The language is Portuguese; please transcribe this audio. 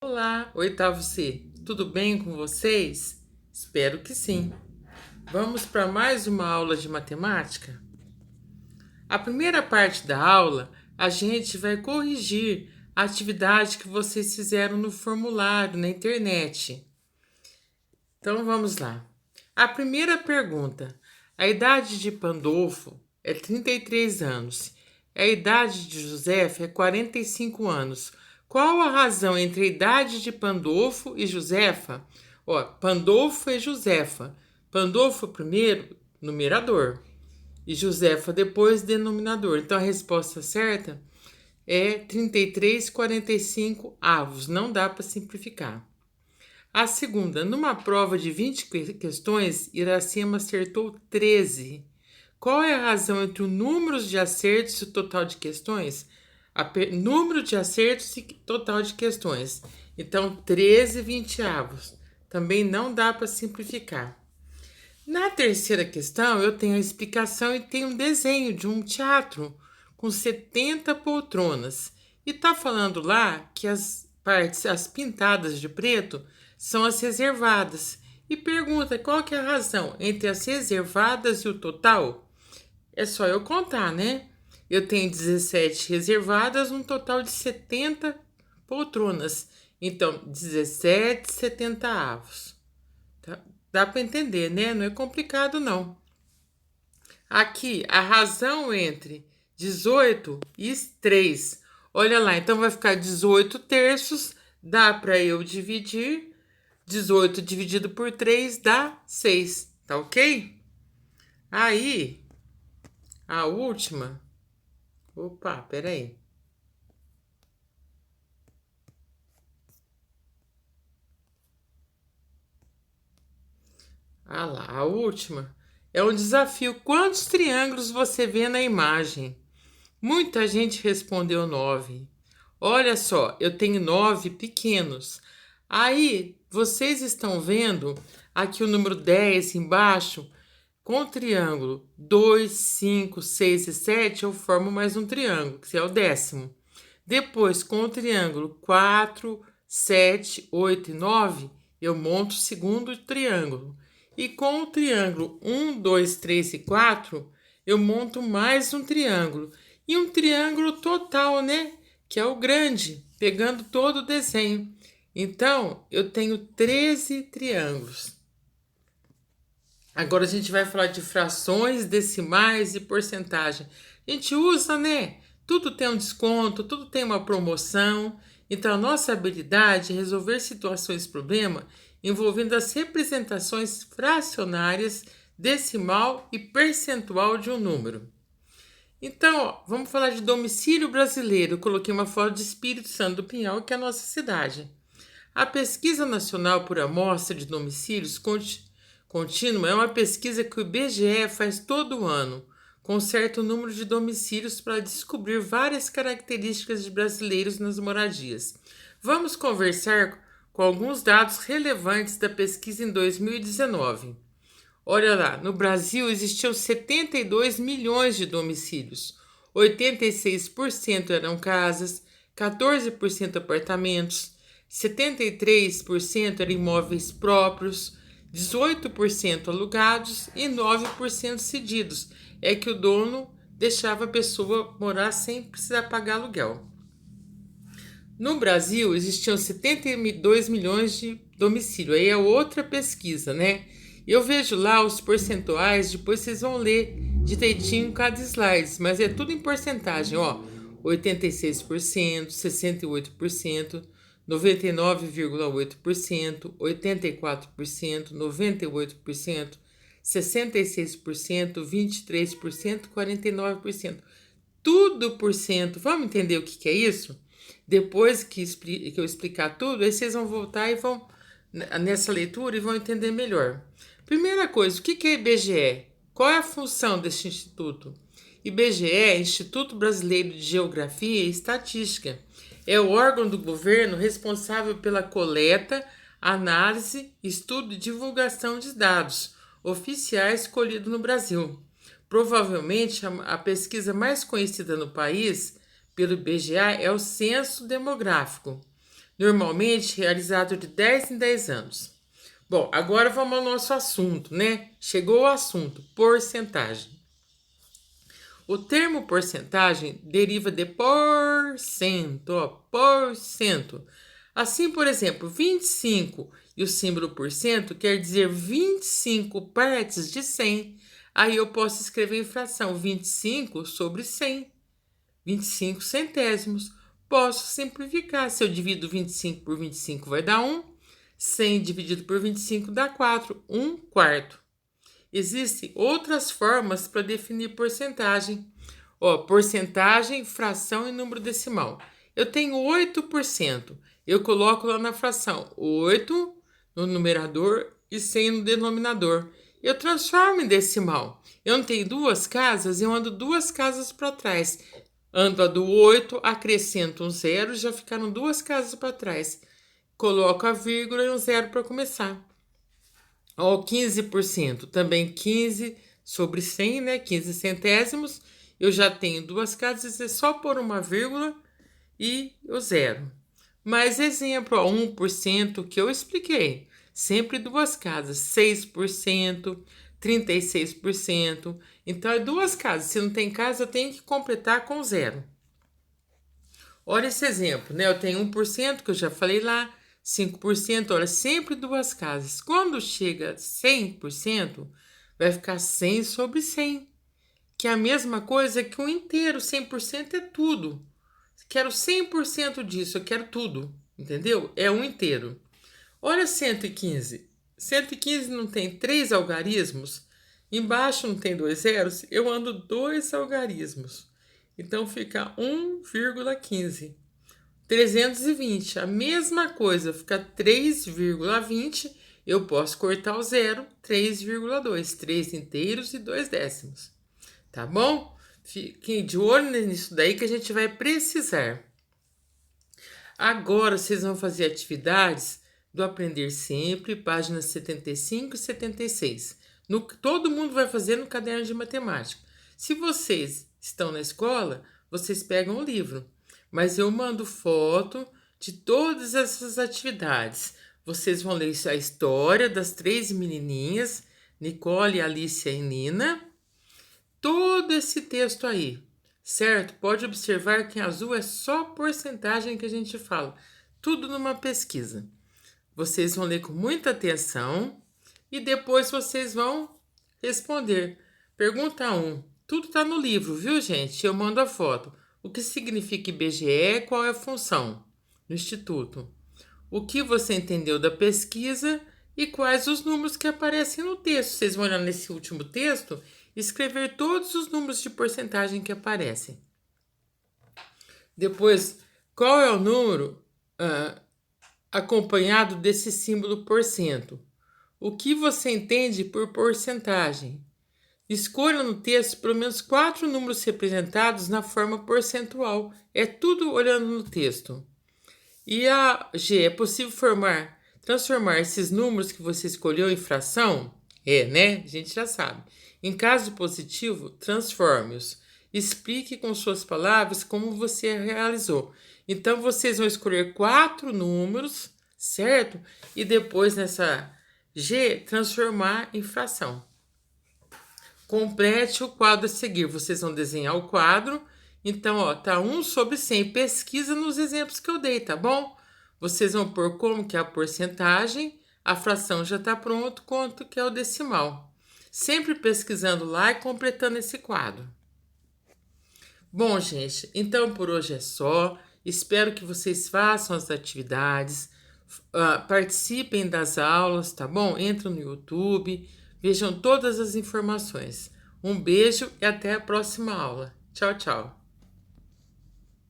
Olá, oitavo C, tudo bem com vocês? Espero que sim. Vamos para mais uma aula de matemática? A primeira parte da aula, a gente vai corrigir a atividade que vocês fizeram no formulário na internet. Então vamos lá. A primeira pergunta: a idade de Pandolfo é 33 anos. A idade de Josefa é 45 anos. Qual a razão entre a idade de Pandolfo e Josefa? Pandolfo e Josefa. Pandolfo primeiro, numerador, e Josefa depois, denominador. Então a resposta certa é 33,45 avos. Não dá para simplificar. A segunda, numa prova de 20 questões, Iracema acertou 13. Qual é a razão entre o número de acertos e o total de questões? Número de acertos e total de questões. Então, 13 vinte-avos. Também não dá para simplificar. Na terceira questão, eu tenho a explicação e tenho um desenho de um teatro com 70 poltronas. E está falando lá que as partes, as pintadas de preto, são as reservadas. E pergunta qual que é a razão entre as reservadas e o total? É só eu contar, né? Eu tenho 17 reservadas, um total de 70 poltronas. Então, 17 70avos. Tá? Dá para entender, né? Não é complicado, não. Aqui, a razão entre 18 e 3. Olha lá, então vai ficar 18 terços. Dá para eu dividir. 18 dividido por 3 dá 6. Tá ok? Aí, a última. Opa, peraí. Ah lá, a última é um desafio. Quantos triângulos você vê na imagem? Muita gente respondeu 9. Olha só, eu tenho 9 pequenos. Aí, vocês estão vendo aqui o número 10 embaixo? Com o triângulo 2, 5, 6 e 7, eu formo mais um triângulo, que é o 10º. Depois, com o triângulo 4, 7, 8 e 9, eu monto o segundo triângulo. E com o triângulo 1, 2, 3 e 4, eu monto mais um triângulo. E um triângulo total, né? Que é o grande, pegando todo o desenho. Então, eu tenho 13 triângulos. Agora a gente vai falar de frações, decimais e porcentagem. A gente usa, né? Tudo tem um desconto, tudo tem uma promoção. Então, a nossa habilidade é resolver situações problema envolvendo as representações fracionárias, decimal e percentual de um número. Então, vamos falar de domicílio brasileiro. Eu coloquei uma foto de Espírito Santo do Pinhal, que é a nossa cidade. A Pesquisa Nacional por Amostra de Domicílios Contínua é uma pesquisa que o IBGE faz todo ano, com certo número de domicílios para descobrir várias características de brasileiros nas moradias. Vamos conversar com alguns dados relevantes da pesquisa em 2019. Olha lá, no Brasil existiam 72 milhões de domicílios. 86% eram casas, 14% apartamentos, 73% eram imóveis próprios, 18% alugados e 9% cedidos. É que o dono deixava a pessoa morar sem precisar pagar aluguel. No Brasil, existiam 72 milhões de domicílios. Aí é outra pesquisa, né? Eu vejo lá os percentuais, depois vocês vão ler direitinho cada slide, mas é tudo em porcentagem, ó. 86%, 68%, 99,8%, 84%, 98%, 66%, 23%, 49%. Tudo por cento. Vamos entender o que é isso? Depois que eu explicar tudo, aí vocês vão voltar e vão nessa leitura e vão entender melhor. Primeira coisa, o que é IBGE? Qual é a função deste instituto? IBGE é Instituto Brasileiro de Geografia e Estatística. É o órgão do governo responsável pela coleta, análise, estudo e divulgação de dados oficiais colhidos no Brasil. Provavelmente a pesquisa mais conhecida no país pelo IBGE é o Censo Demográfico. normalmente realizado de 10 em 10 anos. Bom, agora vamos ao nosso assunto, né? Chegou o assunto, porcentagem. O termo porcentagem deriva de porcento, ó, porcento. Assim, por exemplo, 25 e o símbolo por cento quer dizer 25 partes de 100. Aí eu posso escrever em fração 25 sobre 100, 25 centésimos. Posso simplificar. Se eu divido 25 por 25 vai dar 1. 100 dividido por 25 dá 4, 1 quarto. Existem outras formas para definir porcentagem. Ó, porcentagem, fração e número decimal. Eu tenho 8%. Eu coloco lá na fração 8 no numerador e 100 no denominador. Eu transformo em decimal. Eu não tenho duas casas, eu ando duas casas para trás. Ando a do 8, acrescento um zero, já ficaram duas casas para trás. Coloco a vírgula e um zero para começar. Ó, 15%, também 15 sobre 100, né? 15 centésimos. Eu já tenho duas casas, é só pôr uma vírgula e o zero. Mais exemplo, ó, 1% que eu expliquei. Sempre duas casas, 6%, 36%. Então, é duas casas. Se não tem casa, eu tenho que completar com zero. Olha esse exemplo, né? Eu tenho 1%, que eu já falei lá, 5%, olha, sempre duas casas. Quando chega a 100%, vai ficar 100 sobre 100, que é a mesma coisa que um inteiro. 100% é tudo. Quero 100% disso, eu quero tudo, entendeu? É um inteiro. Olha 115. 115 não tem 3 algarismos? Embaixo não tem 2 zeros? Eu ando 2 algarismos. Então fica 1,15. 320, a mesma coisa, fica 3,20. Eu posso cortar o zero, 3,2. 3 inteiros e 2 décimos. Tá bom? Fiquem de olho nisso daí que a gente vai precisar. Agora vocês vão fazer atividades do Aprender Sempre, páginas 75 e 76. Todo mundo vai fazer no caderno de matemática. Se vocês estão na escola, vocês pegam o livro. Mas eu mando foto de todas essas atividades. Vocês vão ler a história das 3 menininhas, Nicole, Alicia e Nina. Todo esse texto aí, certo? Pode observar que em azul é só porcentagem que a gente fala. Tudo numa pesquisa. Vocês vão ler com muita atenção e depois vocês vão responder. Pergunta 1. Tudo está no livro, viu, gente? Eu mando a foto. O que significa IBGE? Qual é a função no Instituto? O que você entendeu da pesquisa e quais os números que aparecem no texto? Vocês vão olhar nesse último texto e escrever todos os números de porcentagem que aparecem. Depois, qual é o número acompanhado desse símbolo porcento? O que você entende por porcentagem? Escolha no texto pelo menos 4 números representados na forma percentual. É tudo olhando no texto. E a G, é possível transformar esses números que você escolheu em fração? É, né? A gente já sabe. Em caso positivo, transforme-os. Explique com suas palavras como você realizou. Então, vocês vão escolher 4 números, certo? E depois, nessa G, transformar em fração. Complete o quadro a seguir. Vocês vão desenhar o quadro. Então, ó, tá 1 sobre 100. Pesquisa nos exemplos que eu dei, tá bom? Vocês vão pôr como que é a porcentagem. A fração já tá pronto, quanto que é o decimal. Sempre pesquisando lá e completando esse quadro. Bom, gente, então por hoje é só. Espero que vocês façam as atividades, participem das aulas, tá bom? Entrem no YouTube. Vejam todas as informações. Um beijo e até a próxima aula. Tchau, tchau.